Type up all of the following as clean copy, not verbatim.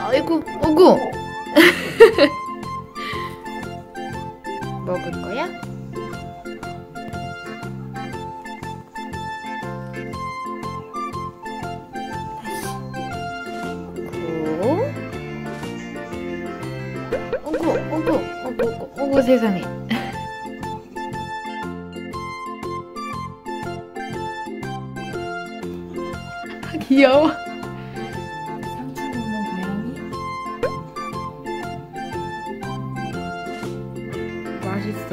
아이고, 어구. 먹을 거야? 어구 세상에. 귀여워. 상추 먹는 고양이. 맛있어.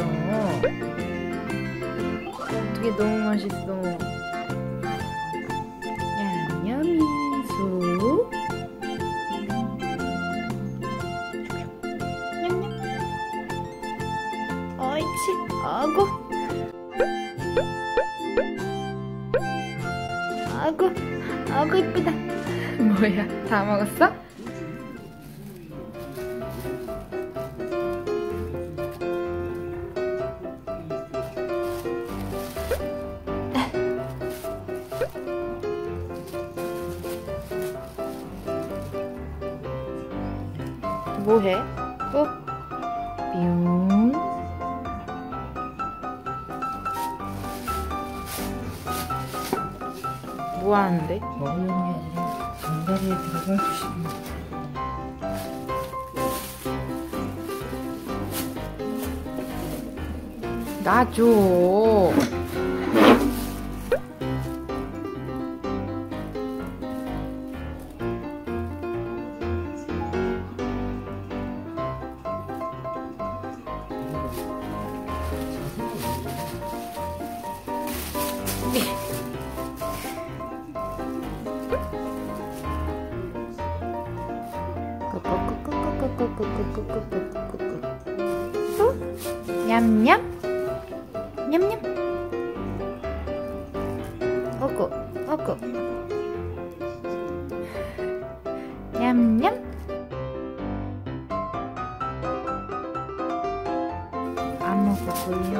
어떻게 너무 맛있어. 냠냠이수. 옳지. 아구. 아구 이쁘다. 뭐야, 다 먹었어? 뭐해? 또? 뿅. 뭐 하는데? 먹는 게 아니라 장다리에 들어갈 주시면. 나 줘. 냠냠 냠냠. 어구 냠냠. 안 먹었고요.